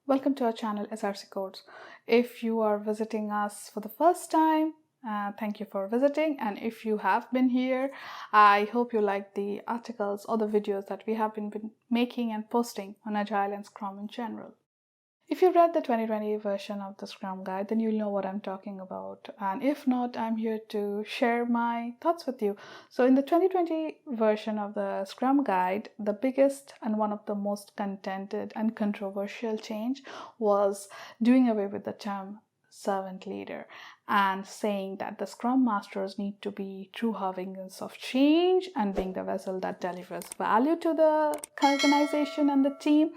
Welcome to our channel SrcCodes. If you are visiting us for the first time, thank you for visiting, and if you have been here, I hope you like the articles or the videos that we have been making and posting on Agile and Scrum in general. If you've read the 2020 version of the Scrum Guide, then you'll know what I'm talking about. And if not, I'm here to share my thoughts with you. So in the 2020 version of the Scrum Guide, the biggest and one of the most contended and controversial change was doing away with the term servant leader and saying that the Scrum Masters need to be true agents of change and being the vessel that delivers value to the organization and the team,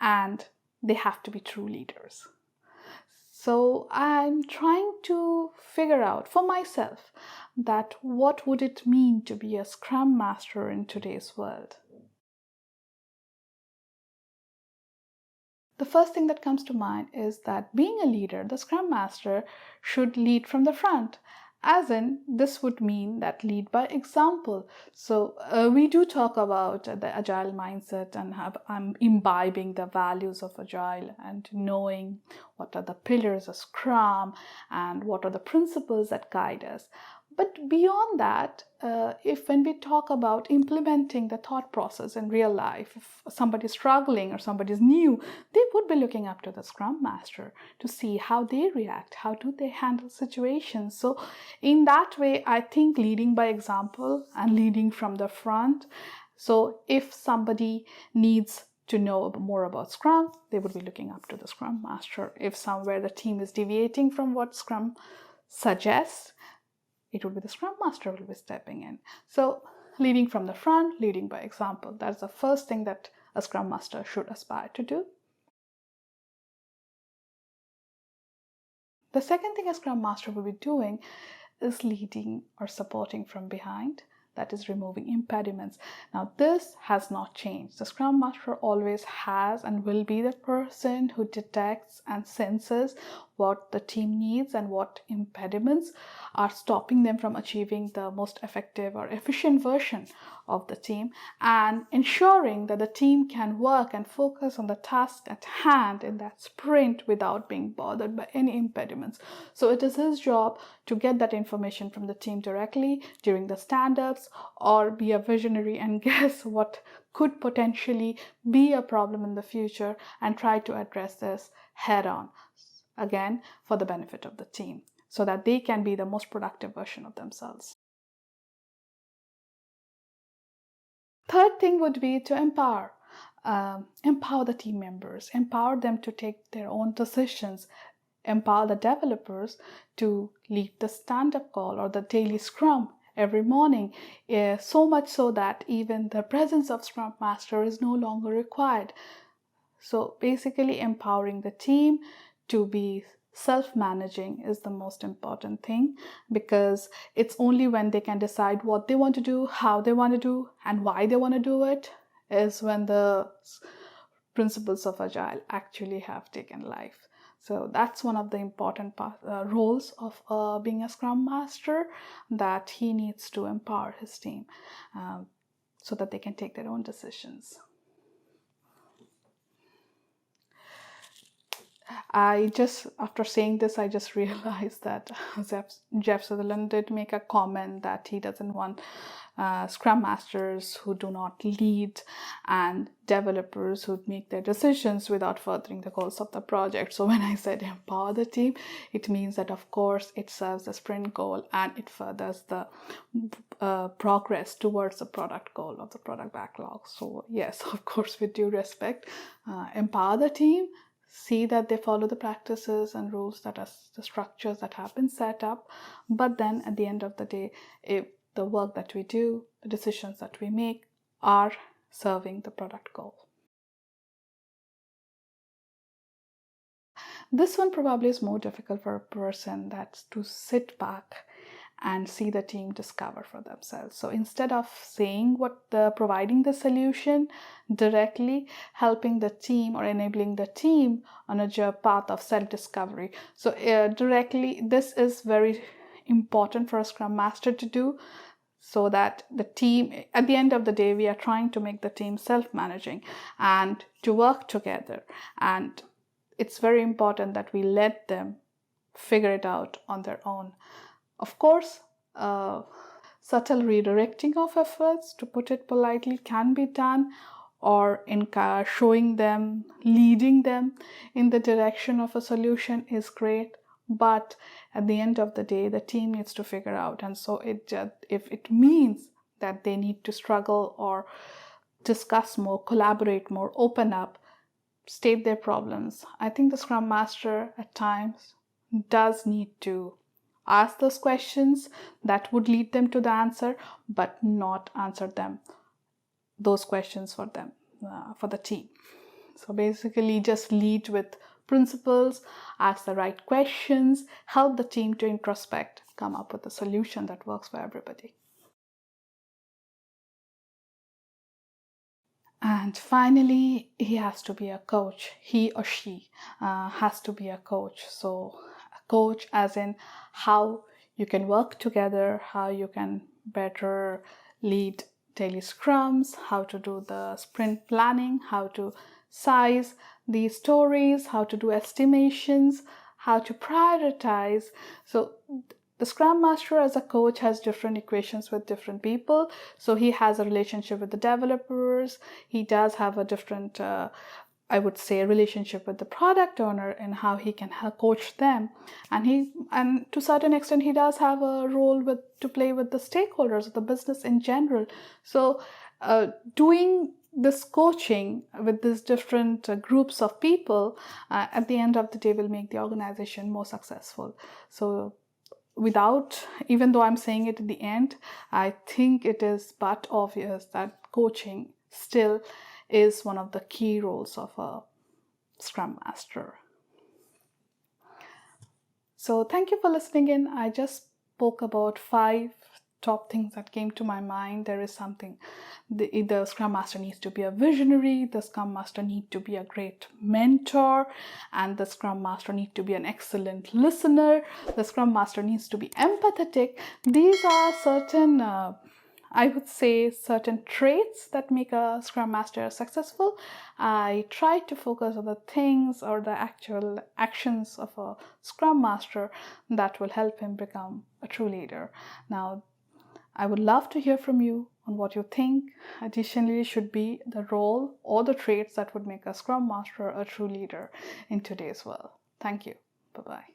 and they have to be true leaders. So I'm trying to figure out for myself that what would it mean to be a Scrum Master in today's world. The first thing that comes to mind is that being a leader, the Scrum Master should lead from the front. As in, this would mean that lead by example. So we do talk about the Agile mindset and I'm imbibing the values of Agile and knowing what are the pillars of Scrum and what are the principles that guide us. But beyond that, when we talk about implementing the thought process in real life, if somebody's struggling or somebody's new, they would be looking up to the Scrum Master to see how they react, how do they handle situations. So in that way, I think leading by example and leading from the front. So if somebody needs to know more about Scrum, they would be looking up to the Scrum Master. If somewhere the team is deviating from what Scrum suggests, it would be the Scrum Master who will be stepping in. So leading from the front, leading by example, that's the first thing that a Scrum Master should aspire to do. The second thing a Scrum Master will be doing is leading or supporting from behind. That is removing impediments. Now this has not changed. The Scrum Master always has and will be the person who detects and senses what the team needs and what impediments are stopping them from achieving the most effective or efficient version of the team, and ensuring that the team can work and focus on the task at hand in that sprint without being bothered by any impediments. So it is his job to get that information from the team directly during the stand-ups, or be a visionary and guess what could potentially be a problem in the future and try to address this head on, again for the benefit of the team, so that they can be the most productive version of themselves. Third thing would be to empower the team members, empower them to take their own decisions, empower the developers to lead the stand-up call or the daily Scrum every morning, so much so that even the presence of Scrum Master is no longer required. So basically empowering the team to be self-managing is the most important thing, because it's only when they can decide what they want to do, how they want to do, and why they want to do it, is when the principles of Agile actually have taken life. So that's one of the important roles of being a Scrum Master, that he needs to empower his team so that they can take their own decisions. After saying this, I just realized that Jeff Sutherland did make a comment that he doesn't want Scrum Masters who do not lead and developers who make their decisions without furthering the goals of the project. So when I said empower the team, it means that of course it serves the sprint goal and it furthers the progress towards the product goal of the product backlog. So yes, of course, with due respect, empower the team, see that they follow the practices and rules, that are the structures that have been set up. But then at the end of the day, if the work that we do, the decisions that we make are serving the product goal. This one probably is more difficult for a person that's to sit back and see the team discover for themselves. So instead of saying providing the solution directly, helping the team or enabling the team on a path of self-discovery. So directly, this is very important for a Scrum Master to do, so that the team, at the end of the day, we are trying to make the team self-managing and to work together. And it's very important that we let them figure it out on their own. Of course, subtle redirecting of efforts, to put it politely, can be done, or in showing them, leading them in the direction of a solution is great. But at the end of the day, the team needs to figure out. And so if it means that they need to struggle or discuss more, collaborate more, open up, state their problems, I think the Scrum Master at times does need to ask those questions that would lead them to the answer, but not answer those questions for them, for the team. So basically, just lead with principles, ask the right questions, help the team to introspect, come up with a solution that works for everybody. And finally, he has to be a coach. He or she has to be a coach. So a coach as in how you can work together, how you can better lead daily scrums, how to do the sprint planning, how to size these stories, how to do estimations, how to prioritize. So the Scrum Master as a coach has different equations with different people. So he has a relationship with the developers. He does have a different, I would say, relationship with the product owner and how he can coach them. And to a certain extent, he does have a role to play with the stakeholders of the business in general. So doing this coaching with these different groups of people at the end of the day will make the organization more successful. So even though I'm saying it at the end, I think it is but obvious that coaching still is one of the key roles of a Scrum Master. So thank you for listening in. I just spoke about 5 top things that came to my mind. There is something, the Scrum Master needs to be a visionary, the Scrum Master needs to be a great mentor, and the Scrum Master needs to be an excellent listener. The Scrum Master needs to be empathetic. These are certain, I would say, certain traits that make a Scrum Master successful. I try to focus on the things or the actual actions of a Scrum Master that will help him become a true leader. Now, I would love to hear from you on what you think additionally should be the role or the traits that would make a Scrum Master a true leader in today's world. Thank you. Bye-bye.